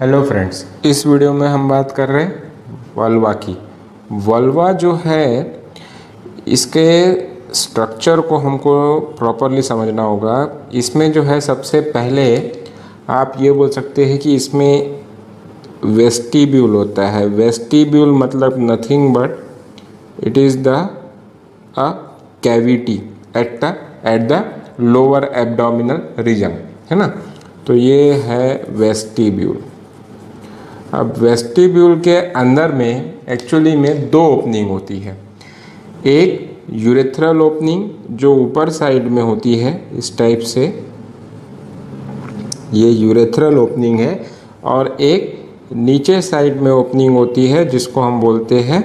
Hello friends, इस video में हम बात कर रहे हैं वल्वा की। वल्वा जो है, इसके स्ट्रक्चर को हमको प्रॉपरली समझना होगा। इसमें जो है सबसे पहले आप ये बोल सकते हैं कि इसमें वेस्टिब्यूल होता है। वेस्टिब्यूल मतलब nothing but it is the a cavity at the lower abdominal region, है ना। तो ये है वेस्टिब्यूल। अब वेस्टिब्यूल के अंदर में एक्चुअली में दो ओपनिंग होती है। एक यूरेथ्रल ओपनिंग जो ऊपर साइड में होती है इस टाइप से, ये यूरेथ्रल ओपनिंग है, और एक नीचे साइड में ओपनिंग होती है जिसको हम बोलते हैं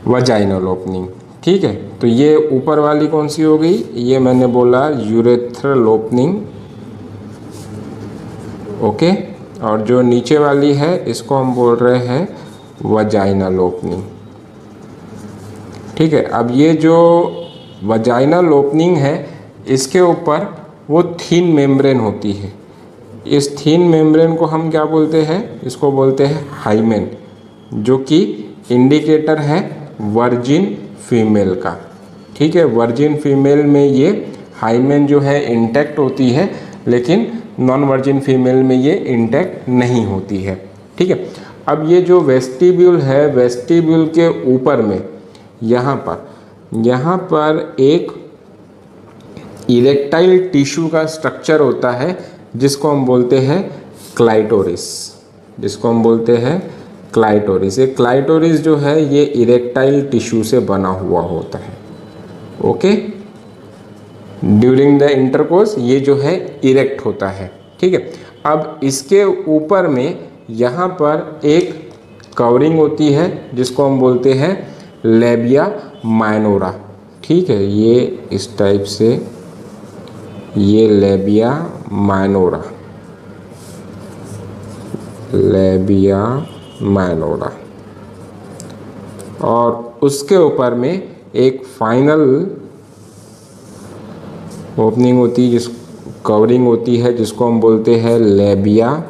वजाइनल ओपनिंग। ठीक है, तो ये ऊपर वाली कौन सी हो गई? ये मैंने बोला यूरेथ्रल ओपनिंग, ओके। और जो नीचे वाली है इसको हम बोल रहे हैं वजाइनल ओपनिंग। ठीक है, अब ये जो वजाइनल ओपनिंग है इसके ऊपर वो थीन मेम्ब्रेन होती है। इस थीन मेम्ब्रेन को हम क्या बोलते हैं? इसको बोलते हैं हाइमेन, जो कि इंडिकेटर है वर्जिन फीमेल का। ठीक है, वर्जिन फीमेल में ये हाइमेन जो है इंटैक्ट होती है, लेकिन नॉन वर्जिन फीमेल में ये इंटैक्ट नहीं होती है। ठीक है, अब ये जो वेस्टिब्यूल है, वेस्टिब्यूल के ऊपर में यहाँ पर एक इरेक्टाइल टिश्यू का स्ट्रक्चर होता है जिसको हम बोलते हैं क्लाइटोरिस। ये क्लाइटोरिस जो है ये इरेक्टाइल टिश्यू से बना हुआ होता है, ओके। ड्यूरिंग द इंटरकोर्स ये जो है इरेक्ट होता है। ठीक है, अब इसके ऊपर में यहाँ पर एक कवरिंग होती है जिसको हम बोलते हैं लेबिया माइनोरा। ठीक है, ये इस टाइप से, ये लेबिया माइनोरा, और उसके ऊपर में एक फाइनल ओपनिंग होती है, जिस कवरिंग होती है जिसको हम बोलते हैं लेबिया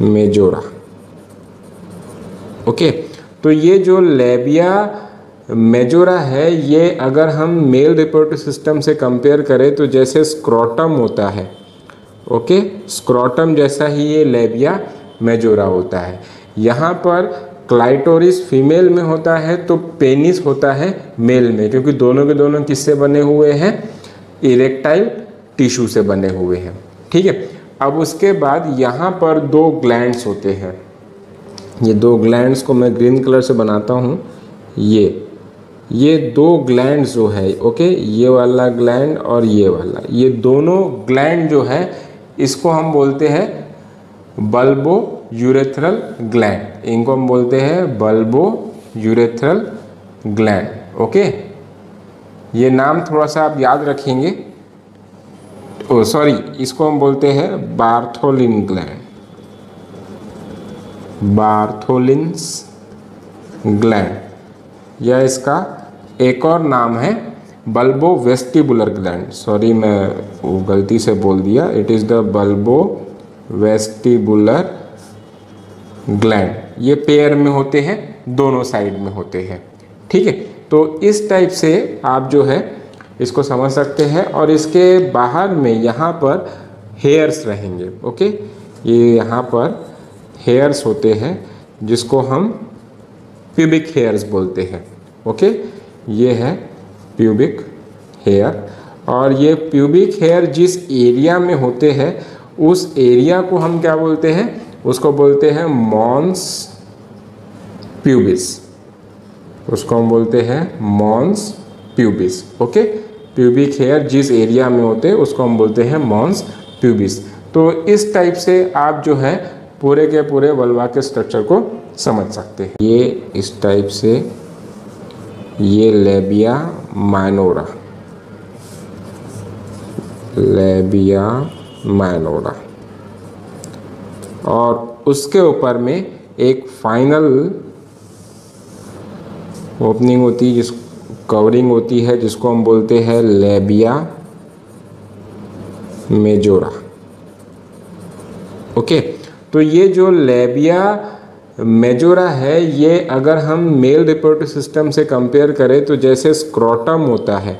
मेजोरा, ओके। तो ये जो लेबिया मेजोरा है, ये अगर हम मेल रिप्रोडक्टिव सिस्टम से कंपेयर करें तो जैसे स्क्रोटम होता है, ओके, स्क्रोटम जैसा ही ये लेबिया मेजोरा होता है। यहाँ पर क्लाइटोरिस फीमेल में होता है तो पेनिस होता है मेल में, क्योंकि दोनों के दोनों किससे बने हुए हैं? इरेक्टाइल टिश्यू से बने हुए हैं। ठीक है, अब उसके बाद यहाँ पर दो ग्लैंड्स होते हैं। ये दो ग्लैंड्स को मैं ग्रीन कलर से बनाता हूँ। ये दो ग्लैंड जो है, ओके, ये वाला ग्लैंड और ये वाला, ये दोनों ग्लैंड जो है इसको हम बोलते हैं बल्बो यूरेथ्रल ग्लैंड। इनको हम बोलते हैं बल्बो यूरेथ्रल ग्लैंड, ओके। ये नाम थोड़ा सा आप याद रखेंगे। इसको हम बोलते हैं बार्थोलिन ग्लैंड, बार्थोलिन्स ग्लैंड, या इसका एक और नाम है बल्बो वेस्टिबुलर ग्लैंड। सॉरी, मैं गलती से बोल दिया, it is the bulbo vestibular gland. ये पेयर में होते हैं, दोनों साइड में होते हैं। ठीक है, तो इस टाइप से आप जो है इसको समझ सकते हैं। और इसके बाहर में यहाँ पर हेयर्स रहेंगे, ओके। ये यहाँ पर हेयर्स होते हैं जिसको हम प्यूबिक हेयर्स बोलते हैं, ओके। ये है प्यूबिक हेयर, और ये प्यूबिक हेयर जिस एरिया में होते हैं उस एरिया को हम क्या बोलते हैं? उसको बोलते हैं मॉन्स प्यूबिस। उसको हम बोलते हैं mons pubis, okay. Pubic hair जिस एरिया में होते हैं उसको हम बोलते हैं मॉन्स प्यूबिस। तो इस टाइप से आप जो है पूरे के पूरे वल्वा के स्ट्रक्चर को समझ सकते हैं। ये इस टाइप से, ये लेबिया माइनोरा, और उसके ऊपर में एक फाइनल ओपनिंग होती है, जिस कवरिंग होती है जिसको हम बोलते हैं लेबिया मेजोरा, ओके, तो ये जो लेबिया मेजोरा है, ये अगर हम मेल रिप्रोडक्टिव सिस्टम से कंपेयर करें तो जैसे स्क्रोटम होता है,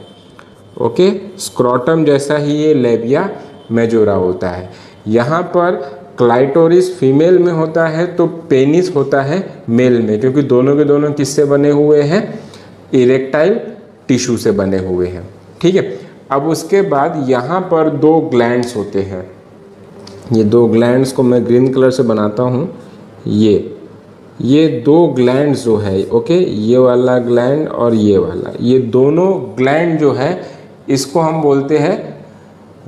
ओके, स्क्रोटम जैसा ही ये लेबिया मेजोरा होता है। यहाँ पर क्लाइटोरिस फीमेल में होता है तो पेनिस होता है मेल में, क्योंकि दोनों के दोनों किससे बने हुए हैं, इरेक्टाइल टिश्यू से बने हुए हैं। ठीक है, अब उसके बाद यहाँ पर दो ग्लैंड्स होते हैं। ये दो ग्लैंड्स को मैं ग्रीन कलर से बनाता हूँ। ये दो ग्लैंड्स जो है, ओके, ये वाला ग्लैंड और ये वाला, ये दोनों ग्लैंड जो है इसको हम बोलते हैं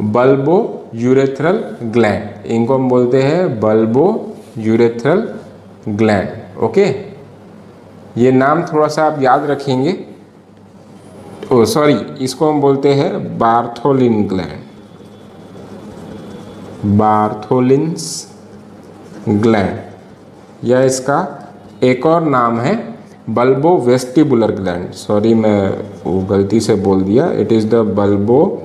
बल्बो यूरेथ्रल ग्लैंड। इनको हम बोलते हैं बल्बो यूरेथ्रल ग्लैंड। ओके, ये नाम थोड़ा सा आप याद रखेंगे। ओ सॉरी, इसको हम बोलते हैं बार्थोलिन ग्लैंड, बार्थोलिन्स ग्लैंड, या इसका एक और नाम है बल्बो वेस्टिबुलर ग्लैंड। सॉरी, मैं वो गलती से बोल दिया, it is the bulbo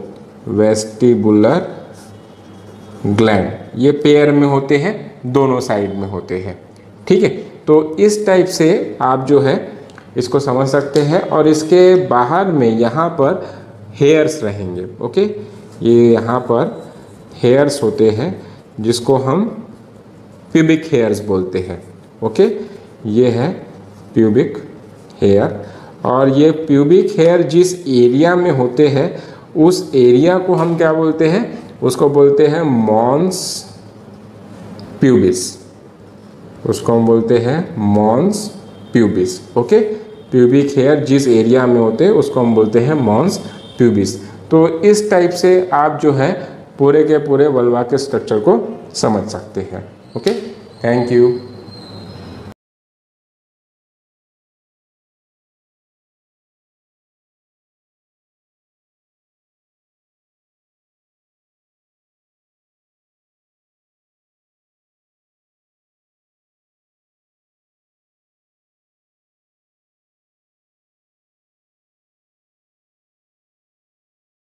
vestibular gland. ये पेयर में होते हैं, दोनों साइड में होते हैं। ठीक है, तो इस टाइप से आप जो है इसको समझ सकते हैं। और इसके बाहर में यहाँ पर हेयर्स रहेंगे। ओके, ये यहाँ पर हेयर्स होते हैं जिसको हम प्यूबिक हेयर्स बोलते हैं। ओके, ये है प्यूबिक हेयर, और ये प्यूबिक हेयर जिस एरिया में होते हैं उस एरिया को हम क्या बोलते हैं, उसको बोलते हैं मॉन्स प्यूबिस। उसको हम बोलते हैं mons pubis. Okay, pubic hair जिस एरिया में होते हैं उसको हम बोलते हैं मॉन्स प्यूबिस। तो इस टाइप से आप जो है पूरे के पूरे वल्वा के स्ट्रक्चर को समझ सकते हैं। Okay, thank you.